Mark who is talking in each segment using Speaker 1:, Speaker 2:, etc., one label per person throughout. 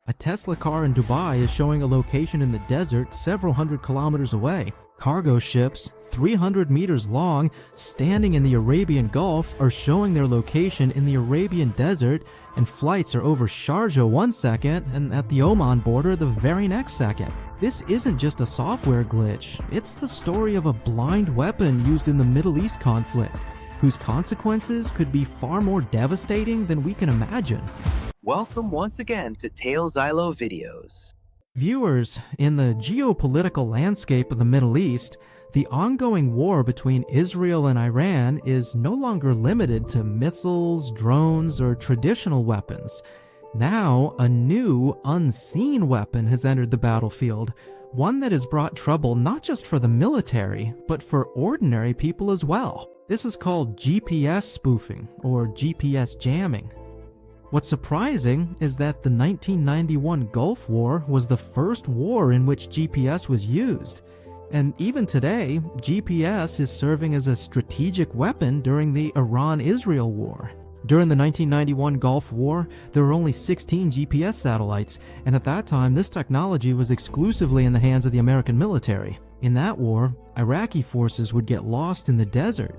Speaker 1: A Tesla car in Dubai is showing a location in the desert several hundred kilometers away. Cargo ships, 300 meters long, standing in the Arabian Gulf are showing their location in the Arabian desert, and flights are over Sharjah one second and at the Oman border the very next second. This isn't just a software glitch, it's the story of a blind weapon used in the Middle East conflict, whose consequences could be far more devastating than we can imagine.
Speaker 2: Welcome once again to Tail Xylo Videos.
Speaker 1: Viewers, in the geopolitical landscape of the Middle East, the ongoing war between Israel and Iran is no longer limited to missiles, drones, or traditional weapons. Now, a new, unseen weapon has entered the battlefield, one that has brought trouble not just for the military, but for ordinary people as well. This is called GPS spoofing, or GPS jamming. What's surprising is that the 1991 Gulf War was the first war in which GPS was used, and even today, GPS is serving as a strategic weapon during the Iran-Israel war. During the 1991 Gulf War, there were only 16 GPS satellites, and at that time, this technology was exclusively in the hands of the American military. In that war, Iraqi forces would get lost in the desert.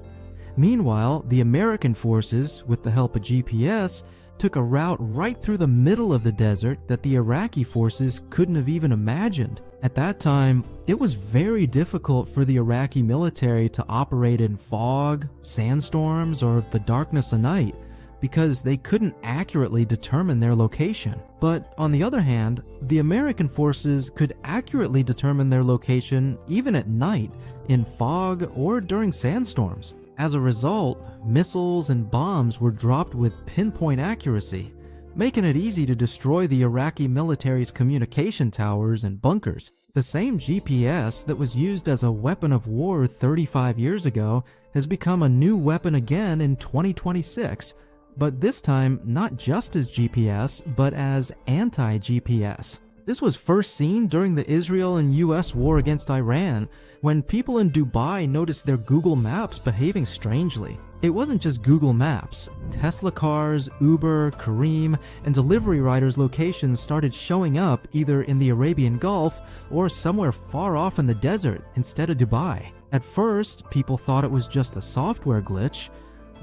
Speaker 1: Meanwhile, the American forces, with the help of GPS, took a route right through the middle of the desert that the Iraqi forces couldn't have even imagined. At that time, it was very difficult for the Iraqi military to operate in fog, sandstorms, or the darkness of night, because they couldn't accurately determine their location. But on the other hand, the American forces could accurately determine their location even at night, in fog, or during sandstorms. As a result, missiles and bombs were dropped with pinpoint accuracy, making it easy to destroy the Iraqi military's communication towers and bunkers. The same GPS that was used as a weapon of war 35 years ago has become a new weapon again in 2026, but this time not just as GPS, but as anti-GPS. This was first seen during the Israel and US war against Iran, when people in Dubai noticed their Google Maps behaving strangely. It wasn't just Google Maps. Tesla cars, Uber, Careem, and delivery riders' locations started showing up either in the Arabian Gulf or somewhere far off in the desert instead of Dubai. At first, people thought it was just a software glitch,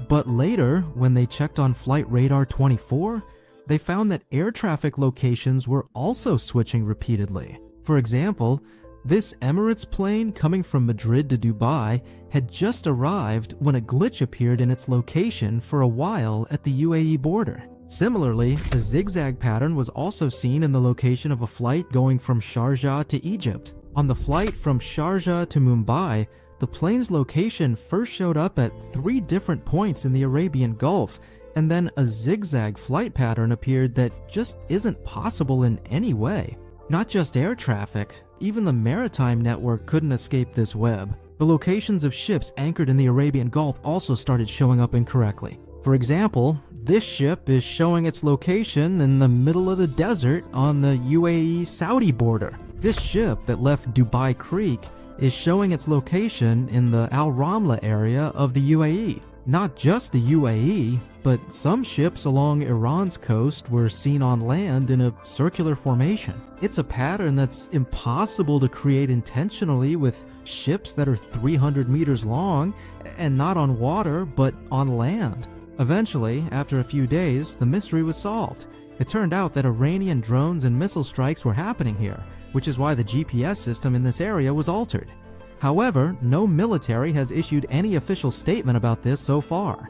Speaker 1: but later, when they checked on Flight Radar 24, they found that air traffic locations were also switching repeatedly. For example, this Emirates plane coming from Madrid to Dubai had just arrived when a glitch appeared in its location for a while at the UAE border. Similarly, a zigzag pattern was also seen in the location of a flight going from Sharjah to Egypt. On the flight from Sharjah to Mumbai, the plane's location first showed up at 3 different points in the Arabian Gulf, and then a zigzag flight pattern appeared that just isn't possible in any way. Not just air traffic, even the maritime network couldn't escape this web. The locations of ships anchored in the Arabian Gulf also started showing up incorrectly. For example, this ship is showing its location in the middle of the desert on the UAE-Saudi border. This ship that left Dubai Creek is showing its location in the Al Ramla area of the UAE. Not just the UAE, but some ships along Iran's coast were seen on land in a circular formation. It's a pattern that's impossible to create intentionally with ships that are 300 meters long and not on water but on land. Eventually, after a few days, the mystery was solved. It turned out that Iranian drones and missile strikes were happening here, which is why the GPS system in this area was altered. However, no military has issued any official statement about this so far.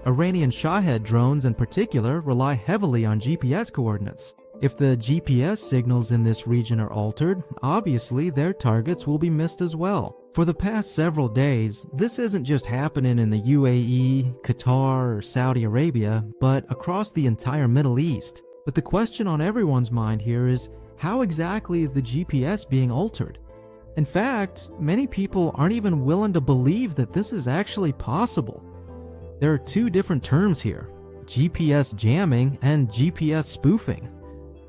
Speaker 1: Iranian Shahed drones in particular rely heavily on GPS coordinates. If the GPS signals in this region are altered, obviously their targets will be missed as well. For the past several days, this isn't just happening in the UAE, Qatar, or Saudi Arabia, but across the entire Middle East. But the question on everyone's mind here is, how exactly is the GPS being altered? In fact, many people aren't even willing to believe that this is actually possible. There are 2 different terms here, GPS jamming and GPS spoofing.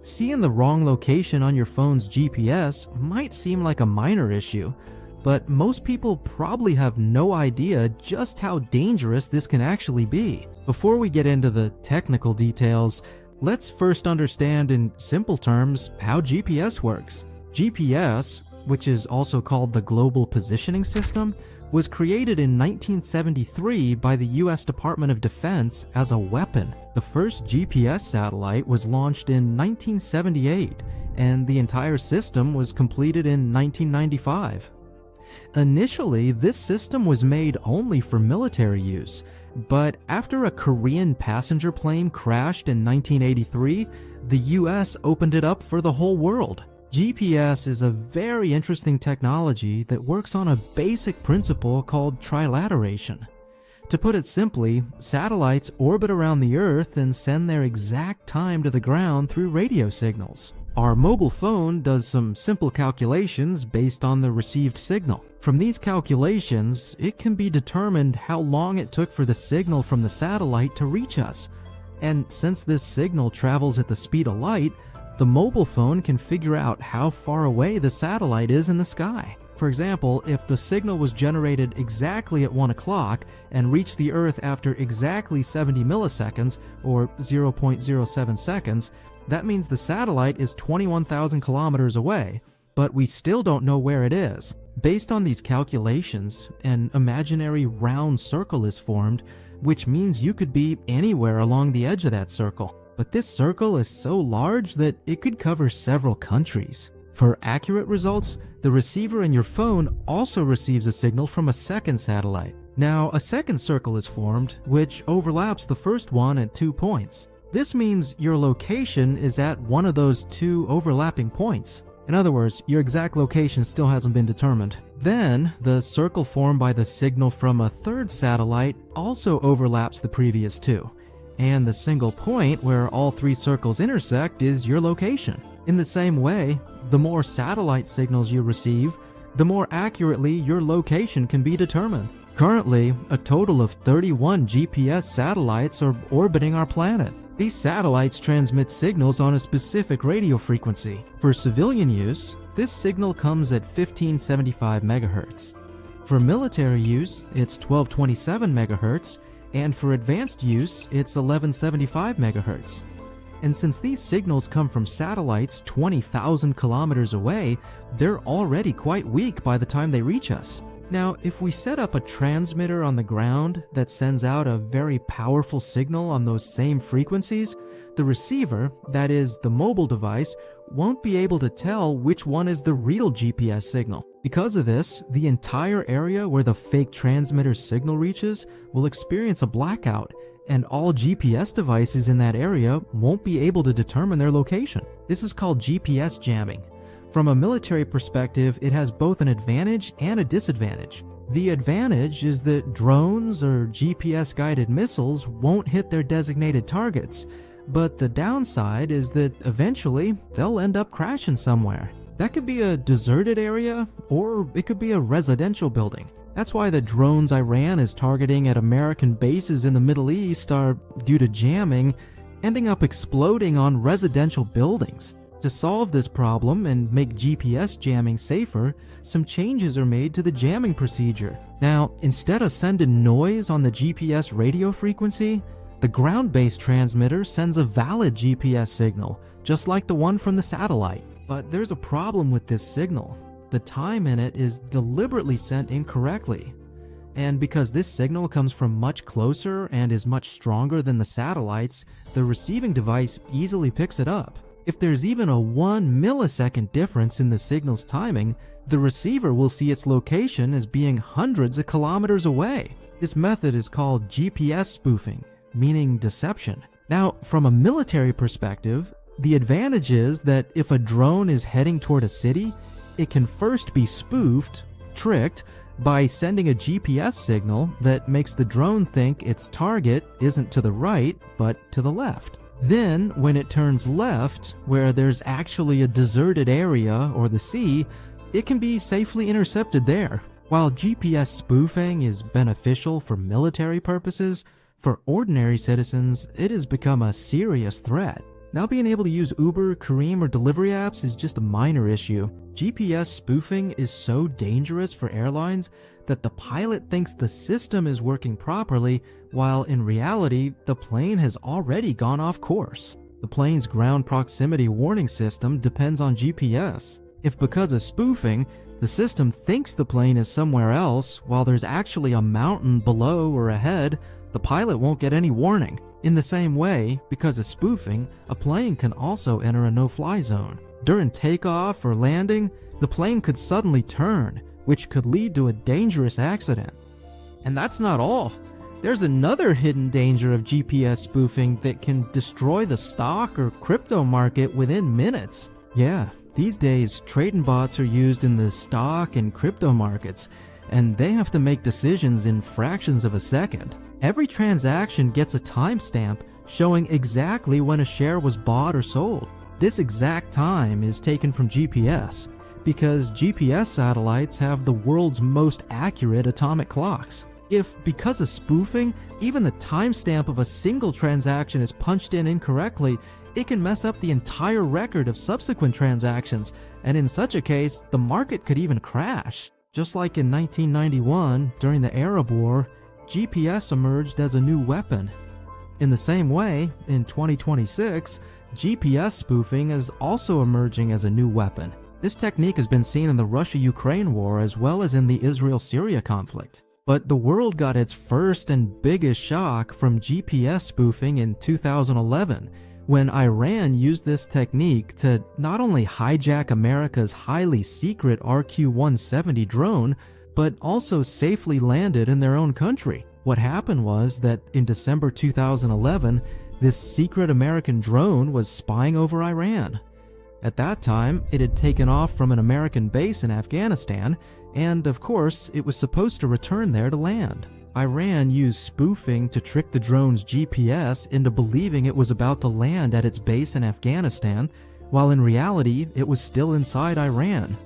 Speaker 1: Seeing the wrong location on your phone's GPS might seem like a minor issue, but most people probably have no idea just how dangerous this can actually be. Before we get into the technical details, Let's first understand in simple terms how GPS works. GPS, which is also called the Global Positioning System, was created in 1973 by the US Department of Defense as a weapon. The first GPS satellite was launched in 1978, and the entire system was completed in 1995. Initially, this system was made only for military use, but after a Korean passenger plane crashed in 1983, the US opened it up for the whole world. GPS is a very interesting technology that works on a basic principle called trilateration. To put it simply, satellites orbit around the Earth and send their exact time to the ground through radio signals. Our mobile phone does some simple calculations based on the received signal. From these calculations, it can be determined how long it took for the signal from the satellite to reach us. And since this signal travels at the speed of light, the mobile phone can figure out how far away the satellite is in the sky. For example, if the signal was generated exactly at 1 o'clock and reached the Earth after exactly 70 milliseconds, or 0.07 seconds, that means the satellite is 21,000 kilometers away, but we still don't know where it is. Based on these calculations, an imaginary round circle is formed, which means you could be anywhere along the edge of that circle. But this circle is so large that it could cover several countries. For accurate results, the receiver in your phone also receives a signal from a second satellite. Now, a second circle is formed, which overlaps the first one at 2 points. This means your location is at one of those 2 overlapping points. In other words, your exact location still hasn't been determined. Then, the circle formed by the signal from a third satellite also overlaps the previous 2. And the single point where all 3 circles intersect is your location. In the same way, the more satellite signals you receive, the more accurately your location can be determined. Currently, a total of 31 GPS satellites are orbiting our planet. These satellites transmit signals on a specific radio frequency. For civilian use, this signal comes at 1575 MHz. For military use, it's 1227 MHz, and for advanced use, it's 1175 MHz. And since these signals come from satellites 20,000 kilometers away, they're already quite weak by the time they reach us. Now, if we set up a transmitter on the ground that sends out a very powerful signal on those same frequencies, the receiver, that is, the mobile device, won't be able to tell which one is the real GPS signal. Because of this, the entire area where the fake transmitter signal reaches will experience a blackout, and all GPS devices in that area won't be able to determine their location. This is called GPS jamming. From a military perspective, it has both an advantage and a disadvantage. The advantage is that drones or GPS-guided missiles won't hit their designated targets, but the downside is that eventually they'll end up crashing somewhere. That could be a deserted area, or it could be a residential building. That's why the drones Iran is targeting at American bases in the Middle East are, due to jamming, ending up exploding on residential buildings. To solve this problem and make GPS jamming safer, some changes are made to the jamming procedure. Now, instead of sending noise on the GPS radio frequency, the ground-based transmitter sends a valid GPS signal, just like the one from the satellite. But there's a problem with this signal. The time in it is deliberately sent incorrectly. And because this signal comes from much closer and is much stronger than the satellites, the receiving device easily picks it up. If there's even a 1 millisecond difference in the signal's timing, the receiver will see its location as being hundreds of kilometers away. This method is called GPS spoofing, meaning deception. Now, from a military perspective, the advantage is that if a drone is heading toward a city, it can first be spoofed, tricked, by sending a GPS signal that makes the drone think its target isn't to the right, but to the left. Then, when it turns left, where there's actually a deserted area or the sea, it can be safely intercepted there. While GPS spoofing is beneficial for military purposes, for ordinary citizens, it has become a serious threat. Now being able to use Uber, Careem, or delivery apps is just a minor issue. GPS spoofing is so dangerous for airlines that the pilot thinks the system is working properly, while in reality, the plane has already gone off course. The plane's ground proximity warning system depends on GPS. If because of spoofing, the system thinks the plane is somewhere else while there's actually a mountain below or ahead, the pilot won't get any warning. In the same way, because of spoofing, a plane can also enter a no-fly zone. During takeoff or landing, the plane could suddenly turn, which could lead to a dangerous accident. And that's not all. There's another hidden danger of GPS spoofing that can destroy the stock or crypto market within minutes. Yeah, these days, trading bots are used in the stock and crypto markets, and they have to make decisions in fractions of a second. Every transaction gets a timestamp showing exactly when a share was bought or sold. This exact time is taken from GPS, because GPS satellites have the world's most accurate atomic clocks. If, because of spoofing, even the timestamp of a single transaction is punched in incorrectly, it can mess up the entire record of subsequent transactions, and in such a case, the market could even crash. Just like in 1991, during the Arab War, GPS emerged as a new weapon. In the same way, in 2026, GPS spoofing is also emerging as a new weapon. This technique has been seen in the Russia-Ukraine war as well as in the Israel-Syria conflict. But the world got its first and biggest shock from GPS spoofing in 2011, when Iran used this technique to not only hijack America's highly secret RQ-170 drone, but also safely landed in their own country. What happened was that in December 2011, this secret American drone was spying over Iran. At that time, it had taken off from an American base in Afghanistan, and of course, it was supposed to return there to land. Iran used spoofing to trick the drone's GPS into believing it was about to land at its base in Afghanistan, while in reality, it was still inside Iran.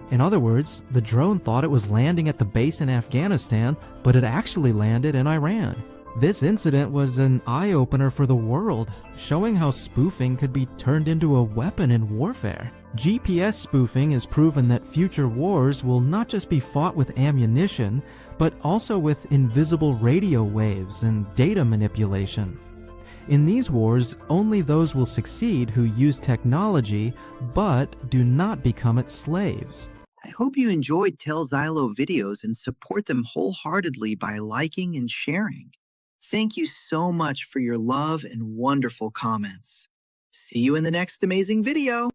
Speaker 1: In other words, the drone thought it was landing at the base in Afghanistan, but it actually landed in Iran. This incident was an eye-opener for the world, showing how spoofing could be turned into a weapon in warfare. GPS spoofing has proven that future wars will not just be fought with ammunition, but also with invisible radio waves and data manipulation. In these wars, only those will succeed who use technology, but do not become its slaves.
Speaker 2: I hope you enjoyed Tell Xylo videos and support them wholeheartedly by liking and sharing. Thank you so much for your love and wonderful comments. See you in the next amazing video.